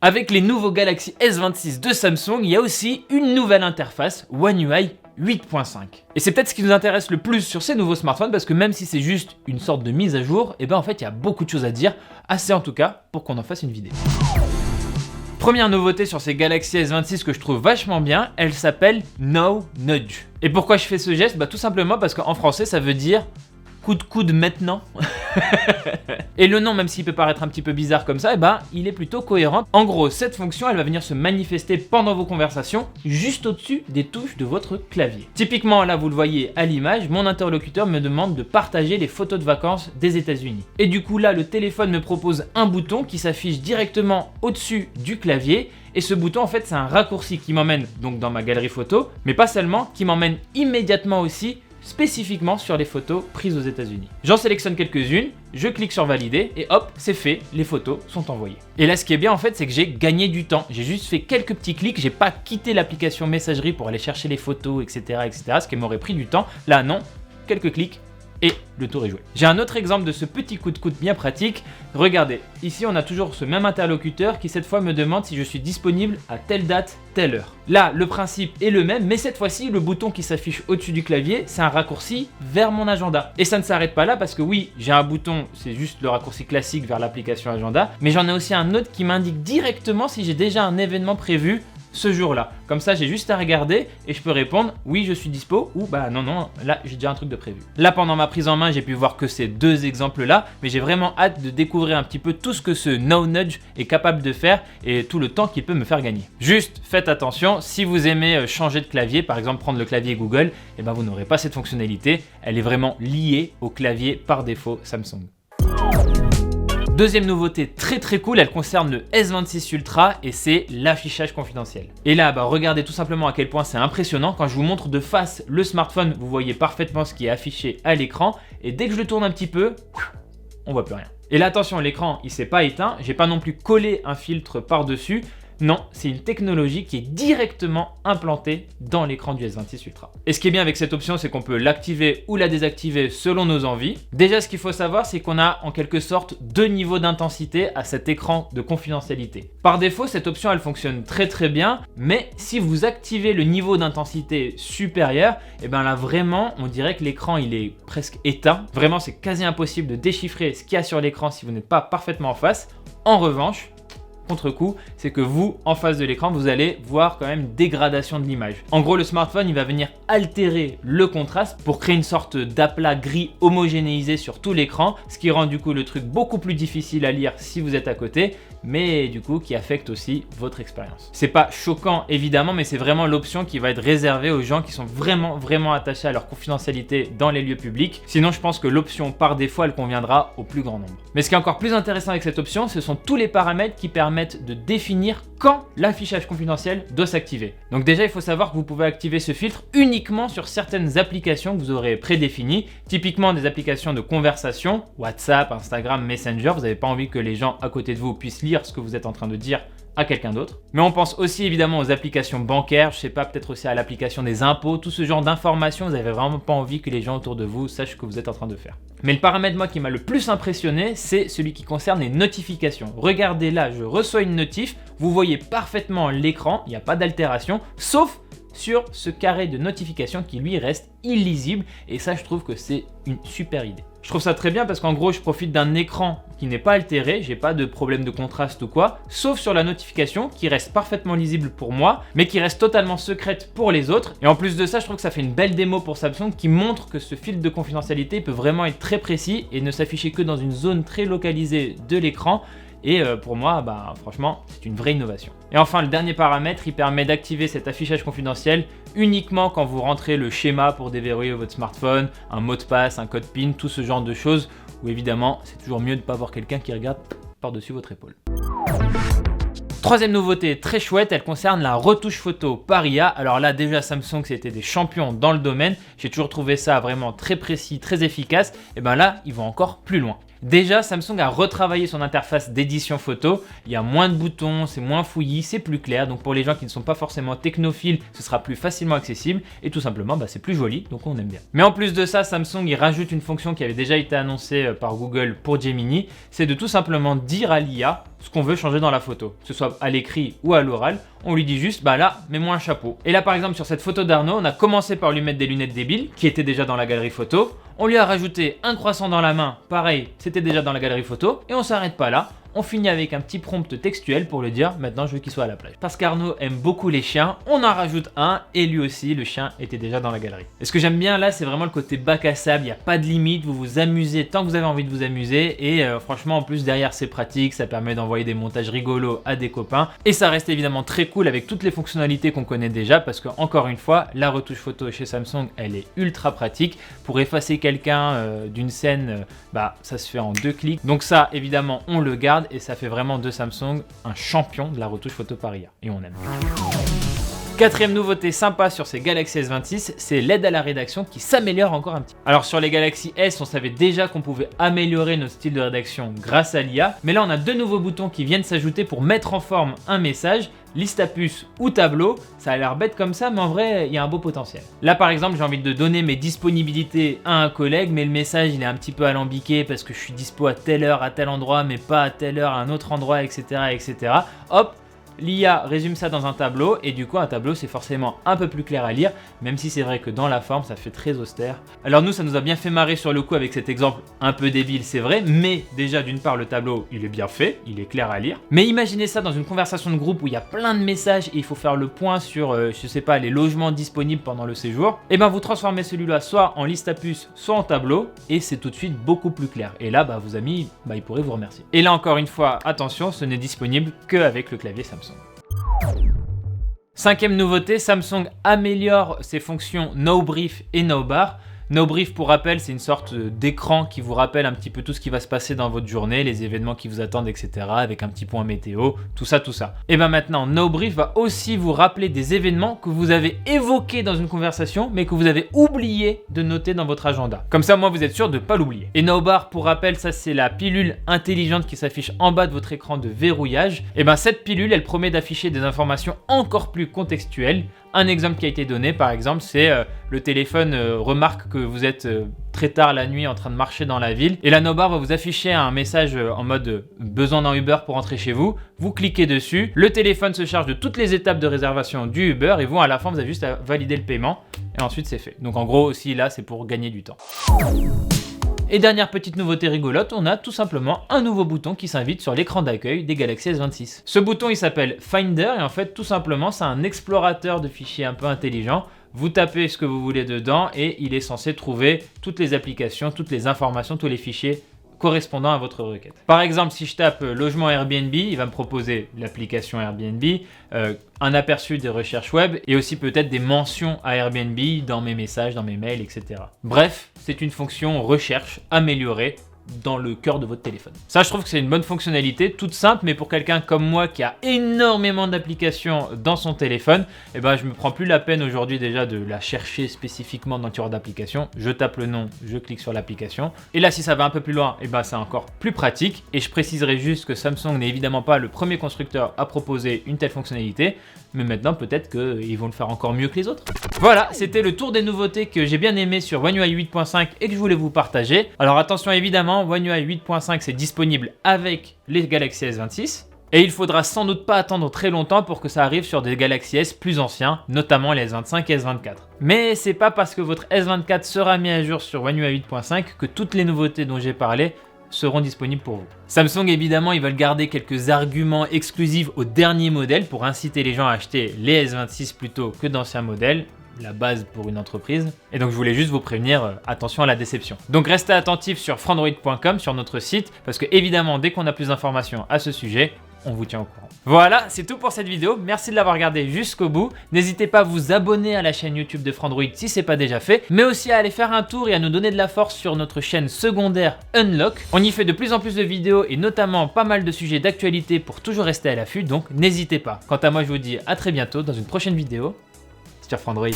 Avec les nouveaux Galaxy S26 de Samsung, il y a aussi une nouvelle interface One UI 8.5. Et c'est peut-être ce qui nous intéresse le plus sur ces nouveaux smartphones parce que même si c'est juste une sorte de mise à jour, et ben en fait il y a beaucoup de choses à dire, assez en tout cas pour qu'on en fasse une vidéo. Première nouveauté sur ces Galaxy S26 que je trouve vachement bien, elle s'appelle No Nudge. Et pourquoi je fais ce geste? Bah tout simplement parce qu'en français ça veut dire coup de coude maintenant. Et le nom, même s'il peut paraître un petit peu bizarre comme ça, il est plutôt cohérent. En gros, cette fonction, elle va venir se manifester pendant vos conversations, juste au-dessus des touches de votre clavier. Typiquement, là, vous le voyez à l'image, mon interlocuteur me demande de partager les photos de vacances des États-Unis. Et du coup, là, le téléphone me propose un bouton qui s'affiche directement au-dessus du clavier. Et ce bouton, en fait, c'est un raccourci qui m'emmène donc dans ma galerie photo, mais pas seulement, qui m'emmène immédiatement aussi spécifiquement sur les photos prises aux États-Unis. J'en sélectionne quelques-unes, je clique sur valider et hop, c'est fait, les photos sont envoyées. Et là, ce qui est bien en fait, c'est que j'ai gagné du temps. J'ai juste fait quelques petits clics, j'ai pas quitté l'application messagerie pour aller chercher les photos, etc., ce qui m'aurait pris du temps. Là, non, quelques clics. Et le tour est joué. J'ai un autre exemple de ce petit coup de coude bien pratique. Regardez, ici on a toujours ce même interlocuteur qui cette fois me demande si je suis disponible à telle date, telle heure. Là, le principe est le même, mais cette fois-ci, le bouton qui s'affiche au-dessus du clavier, c'est un raccourci vers mon agenda. Et ça ne s'arrête pas là parce que oui, j'ai un bouton, c'est juste le raccourci classique vers l'application agenda, mais j'en ai aussi un autre qui m'indique directement si j'ai déjà un événement prévu ce jour-là. Comme ça, j'ai juste à regarder et je peux répondre oui, je suis dispo ou bah non, là j'ai déjà un truc de prévu. Là, pendant ma prise en main, j'ai pu voir que ces deux exemples-là, mais j'ai vraiment hâte de découvrir un petit peu tout ce que ce No Nudge est capable de faire et tout le temps qu'il peut me faire gagner. Juste faites attention, si vous aimez changer de clavier, par exemple prendre le clavier Google, et ben vous n'aurez pas cette fonctionnalité. Elle est vraiment liée au clavier par défaut Samsung. Deuxième nouveauté très cool, elle concerne le S26 Ultra et c'est l'affichage confidentiel. Et là, regardez tout simplement à quel point c'est impressionnant. Quand je vous montre de face le smartphone, vous voyez parfaitement ce qui est affiché à l'écran et dès que je le tourne un petit peu, on voit plus rien. Et là, attention, l'écran il s'est pas éteint, j'ai pas non plus collé un filtre par-dessus. Non, c'est une technologie qui est directement implantée dans l'écran du S26 Ultra. Et ce qui est bien avec cette option, c'est qu'on peut l'activer ou la désactiver selon nos envies. Déjà, ce qu'il faut savoir, c'est qu'on a en quelque sorte deux niveaux d'intensité à cet écran de confidentialité. Par défaut, cette option, elle fonctionne très bien, mais si vous activez le niveau d'intensité supérieur, et bien là vraiment, on dirait que l'écran il est presque éteint. Vraiment, c'est quasi impossible de déchiffrer ce qu'il y a sur l'écran si vous n'êtes pas parfaitement en face. En revanche, contre-coup, c'est que vous, en face de l'écran, vous allez voir quand même dégradation de l'image. En gros, le smartphone, il va venir altérer le contraste pour créer une sorte d'aplat gris homogénéisé sur tout l'écran, ce qui rend du coup le truc beaucoup plus difficile à lire si vous êtes à côté, mais du coup qui affecte aussi votre expérience. C'est pas choquant évidemment, mais c'est vraiment l'option qui va être réservée aux gens qui sont vraiment attachés à leur confidentialité dans les lieux publics. Sinon, je pense que l'option par défaut, elle conviendra au plus grand nombre. Mais ce qui est encore plus intéressant avec cette option, ce sont tous les paramètres qui permettent de définir quand l'affichage confidentiel doit s'activer. Donc déjà, il faut savoir que vous pouvez activer ce filtre uniquement sur certaines applications que vous aurez prédéfinies, typiquement des applications de conversation, WhatsApp, Instagram, Messenger. Vous n'avez pas envie que les gens à côté de vous puissent lire ce que vous êtes en train de dire à quelqu'un d'autre. Mais on pense aussi évidemment aux applications bancaires, je sais pas, peut-être aussi à l'application des impôts, tout ce genre d'informations, vous n'avez vraiment pas envie que les gens autour de vous sachent ce que vous êtes en train de faire. Mais le paramètre moi qui m'a le plus impressionné, c'est celui qui concerne les notifications. Regardez là, je reçois une notif, vous voyez parfaitement l'écran, il n'y a pas d'altération, sauf sur ce carré de notification qui lui reste illisible et ça je trouve que c'est une super idée. Je trouve ça très bien parce qu'en gros je profite d'un écran qui n'est pas altéré, j'ai pas de problème de contraste ou quoi, sauf sur la notification qui reste parfaitement lisible pour moi, mais qui reste totalement secrète pour les autres. Et en plus de ça, je trouve que ça fait une belle démo pour Samsung qui montre que ce filtre de confidentialité peut vraiment être très précis et ne s'afficher que dans une zone très localisée de l'écran. Et pour moi, franchement, c'est une vraie innovation. Et enfin, le dernier paramètre, il permet d'activer cet affichage confidentiel uniquement quand vous rentrez le schéma pour déverrouiller votre smartphone, un mot de passe, un code PIN, tout ce genre de choses, où évidemment, c'est toujours mieux de ne pas avoir quelqu'un qui regarde par-dessus votre épaule. Troisième nouveauté très chouette, elle concerne la retouche photo par IA. Alors là déjà Samsung c'était des champions dans le domaine, j'ai toujours trouvé ça vraiment très précis, très efficace, et bien là ils vont encore plus loin. Déjà, Samsung a retravaillé son interface d'édition photo, il y a moins de boutons, c'est moins fouillis, c'est plus clair, donc pour les gens qui ne sont pas forcément technophiles, ce sera plus facilement accessible et tout simplement c'est plus joli, donc on aime bien. Mais en plus de ça, Samsung il rajoute une fonction qui avait déjà été annoncée par Google pour Gemini, c'est de tout simplement dire à l'IA ce qu'on veut changer dans la photo, que ce soit à l'écrit ou à l'oral. On lui dit juste, bah là, mets-moi un chapeau. Et là, par exemple, sur cette photo d'Arnaud, on a commencé par lui mettre des lunettes débiles, qui étaient déjà dans la galerie photo. On lui a rajouté un croissant dans la main, pareil, c'était déjà dans la galerie photo. Et on s'arrête pas là. On finit avec un petit prompt textuel pour lui dire maintenant je veux qu'il soit à la plage. Parce qu'Arnaud aime beaucoup les chiens, on en rajoute un et lui aussi le chien était déjà dans la galerie. Et ce que j'aime bien là, c'est vraiment le côté bac à sable, il n'y a pas de limite, vous vous amusez tant que vous avez envie de vous amuser et franchement en plus derrière c'est pratique, ça permet d'envoyer des montages rigolos à des copains et ça reste évidemment très cool avec toutes les fonctionnalités qu'on connaît déjà parce que encore une fois la retouche photo chez Samsung elle est ultra pratique. Pour effacer quelqu'un d'une scène, ça se fait en 2 clics, donc ça évidemment on le garde et ça fait vraiment de Samsung un champion de la retouche photo par IA et on aime. Quatrième nouveauté sympa sur ces Galaxy S26, c'est l'aide à la rédaction qui s'améliore encore un petit peu. Alors sur les Galaxy S, on savait déjà qu'on pouvait améliorer notre style de rédaction grâce à l'IA, mais là on a 2 nouveaux boutons qui viennent s'ajouter pour mettre en forme un message, liste à puce ou tableau. Ça a l'air bête comme ça, mais en vrai, il y a un beau potentiel. Là par exemple, j'ai envie de donner mes disponibilités à un collègue, mais le message il est un petit peu alambiqué parce que je suis dispo à telle heure à tel endroit, mais pas à telle heure à un autre endroit, etc. etc. Hop, l'IA résume ça dans un tableau et du coup un tableau c'est forcément un peu plus clair à lire, même si c'est vrai que dans la forme ça fait très austère. Alors nous ça nous a bien fait marrer sur le coup avec cet exemple un peu débile c'est vrai, mais déjà d'une part le tableau il est bien fait, il est clair à lire. Mais imaginez ça dans une conversation de groupe où il y a plein de messages et il faut faire le point sur je sais pas les logements disponibles pendant le séjour. Et ben vous transformez celui-là soit en liste à puce soit en tableau et c'est tout de suite beaucoup plus clair. Et là vos amis ils pourraient vous remercier. Et là encore une fois attention, ce n'est disponible qu'avec le clavier Samsung. Cinquième nouveauté, Samsung améliore ses fonctions No Brief et No Bar. No Brief, pour rappel, c'est une sorte d'écran qui vous rappelle un petit peu tout ce qui va se passer dans votre journée, les événements qui vous attendent, etc. avec un petit point météo, tout ça. Et bien maintenant, No Brief va aussi vous rappeler des événements que vous avez évoqués dans une conversation, mais que vous avez oublié de noter dans votre agenda. Comme ça, moi, vous êtes sûr de ne pas l'oublier. Et No Bar, pour rappel, ça c'est la pilule intelligente qui s'affiche en bas de votre écran de verrouillage. Et bien cette pilule, elle promet d'afficher des informations encore plus contextuelles. Un exemple qui a été donné, par exemple, c'est le téléphone remarque que vous êtes très tard la nuit en train de marcher dans la ville et la No Bar va vous afficher un message en mode besoin d'un Uber pour rentrer chez vous. Vous cliquez dessus, le téléphone se charge de toutes les étapes de réservation du Uber et vous, à la fin, vous avez juste à valider le paiement et ensuite c'est fait. Donc en gros aussi là, c'est pour gagner du temps. Et dernière petite nouveauté rigolote, on a tout simplement un nouveau bouton qui s'invite sur l'écran d'accueil des Galaxy S26. Ce bouton il s'appelle Finder et en fait tout simplement c'est un explorateur de fichiers un peu intelligent. Vous tapez ce que vous voulez dedans et il est censé trouver toutes les applications, toutes les informations, tous les fichiers correspondant à votre requête. Par exemple, si je tape logement Airbnb, il va me proposer l'application Airbnb, un aperçu des recherches web et aussi peut-être des mentions à Airbnb dans mes messages, dans mes mails, etc. Bref, c'est une fonction recherche améliorée dans le cœur de votre téléphone. Ça, je trouve que c'est une bonne fonctionnalité, toute simple, mais pour quelqu'un comme moi qui a énormément d'applications dans son téléphone, je me prends plus la peine aujourd'hui déjà de la chercher spécifiquement dans le tiroir d'application. Je tape le nom, je clique sur l'application. Et là, si ça va un peu plus loin, c'est encore plus pratique. Et je préciserai juste que Samsung n'est évidemment pas le premier constructeur à proposer une telle fonctionnalité, mais maintenant peut-être qu'ils vont le faire encore mieux que les autres. Voilà, c'était le tour des nouveautés que j'ai bien aimé sur One UI 8.5 et que je voulais vous partager. Alors attention évidemment, One UI 8.5 c'est disponible avec les Galaxy S26 et il faudra sans doute pas attendre très longtemps pour que ça arrive sur des Galaxy S plus anciens, notamment les S25 et S24. Mais c'est pas parce que votre S24 sera mis à jour sur One UI 8.5 que toutes les nouveautés dont j'ai parlé seront disponibles pour vous. Samsung évidemment ils veulent garder quelques arguments exclusifs au dernier modèle pour inciter les gens à acheter les S26 plutôt que d'anciens modèles, la base pour une entreprise. Et donc je voulais juste vous prévenir, attention à la déception. Donc restez attentifs sur frandroid.com, sur notre site, parce que évidemment dès qu'on a plus d'informations à ce sujet, on vous tient au courant. Voilà, c'est tout pour cette vidéo. Merci de l'avoir regardé jusqu'au bout. N'hésitez pas à vous abonner à la chaîne YouTube de Frandroid si ce n'est pas déjà fait, mais aussi à aller faire un tour et à nous donner de la force sur notre chaîne secondaire Unlock. On y fait de plus en plus de vidéos et notamment pas mal de sujets d'actualité pour toujours rester à l'affût, donc n'hésitez pas. Quant à moi, je vous dis à très bientôt dans une prochaine vidéo sur Frandroid.